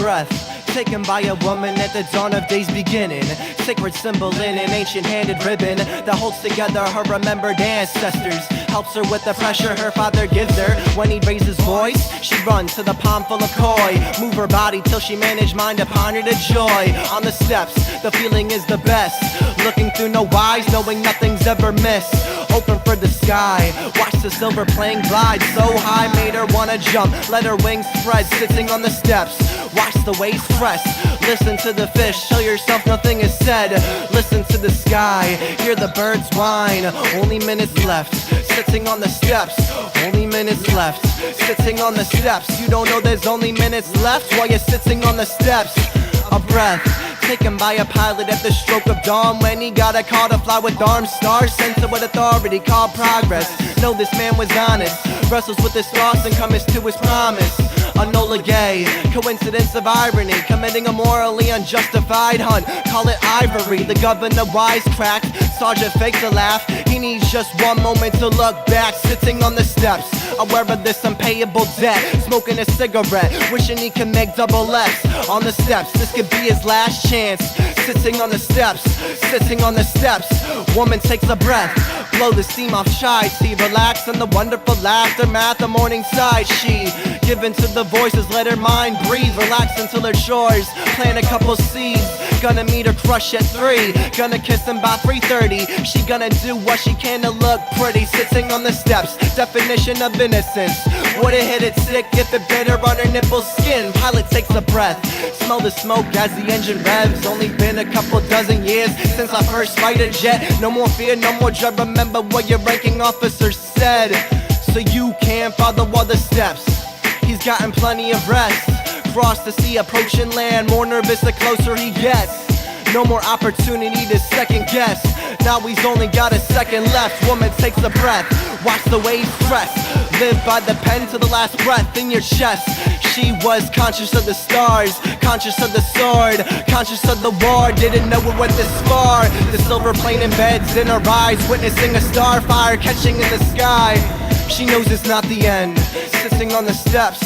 breath taken by a woman at the dawn of day's beginning. Sacred symbol in an ancient handed ribbon that holds together her remembered ancestors. Helps her with the pressure her father gives her. When he raises his voice, she runs to the palm full of koi. Move her body till she managed mind upon her to joy. On the steps, the feeling is the best. Looking through no eyes, knowing nothing's ever missed. Open for the sky, watch the silver plane glide so high, made her wanna jump, let her wings spread. Sitting on the steps, watch the waves press. Listen to the fish, tell yourself nothing is said. Listen to the sky, hear the birds whine. Only minutes left, sitting on the steps. Only minutes left, sitting on the steps. You don't know there's only minutes left while you're sitting on the steps. A breath taken by a pilot at the stroke of dawn, when he got a call to fly with armed stars, sent to with authority called progress. Know this man was honest, wrestles with his thoughts and commits to his promise. Enola Gay, coincidence of irony, committing a morally unjustified hunt. Call it ivory, the governor wisecracked. Sergeant fakes a laugh, he needs just one moment to look back. Sitting on the steps, aware of this unpayable debt. Smoking a cigarette, wishing he could make double X. On the steps, this could be his last chance. Sitting on the steps, sitting on the steps. Woman takes a breath, blow the steam off shy. See, relax in the wonderful aftermath of morning side. She given to the voices, let her mind breathe. Relax until her chores, plant a couple seeds. Gonna meet her crush at 3, gonna kiss him by 3:30. She gonna do what she can to look pretty. Sitting on the steps, definition of innocence. Would've hit it sick if it bit her on her nipple skin. Pilot takes a breath, smell the smoke as the engine revs. Only been a couple dozen years since I first fight a jet. No more fear, no more dread, remember what your ranking officer said. So you can't follow all the steps, he's gotten plenty of rest. Cross the sea, approaching land, more nervous the closer he gets. No more opportunity to second guess, now he's only got a second left. Woman takes a breath, watch the waves press. Live by the pen to the last breath in your chest. She was conscious of the stars, conscious of the sword, conscious of the war, didn't know it went this far. The silver plane embeds in her eyes, witnessing a star fire catching in the sky. She knows it's not the end, sitting on the steps,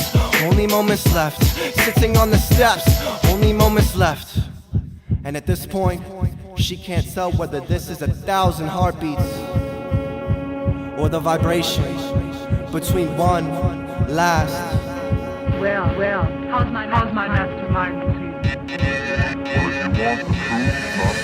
only moments left. Sitting on the steps, only moments left. And at this point, she can't tell whether this is 1,000 heartbeats or the vibration between one last. Well, how's my mastermind, please?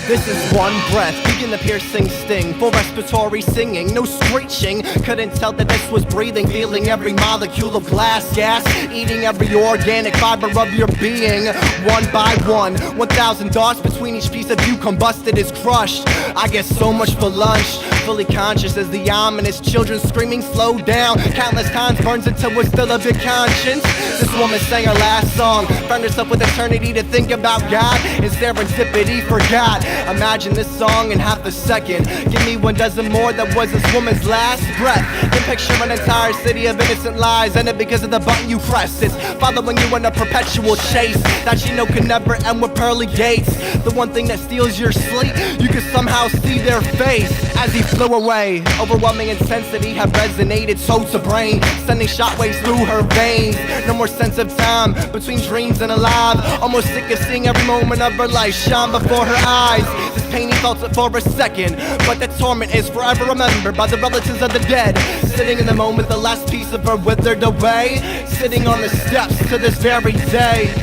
This is one breath, begin the piercing sting, full respiratory singing, no screeching. Couldn't tell that this was breathing, feeling every molecule of glass gas, eating every organic fiber of your being. One by one, 1,000 dots between each piece of you combusted is crushed. I get so much for lunch, fully conscious as the ominous children screaming slow down. Countless times burns until we're still a big conscience. This woman sang her last song, found herself with eternity to think about God, and serendipity forgot. Imagine this song in half a second, give me 1 dozen more that was this woman's last breath. Then picture an entire city of innocent lies, and it because of the button you press. It's following you in a perpetual chase that you know can never end with pearly gates. The one thing that steals your sleep, you can somehow see their face as he flew away. Overwhelming intensity have resonated soul to brain, sending shockwaves through her veins. No more sense of time between dreams and alive, almost sick of seeing every moment of her life shine before her eyes. This pain he felt it for a second, but that torment is forever remembered by the relatives of the dead. Sitting in the moment, the last piece of her withered away, sitting on the steps to this very day.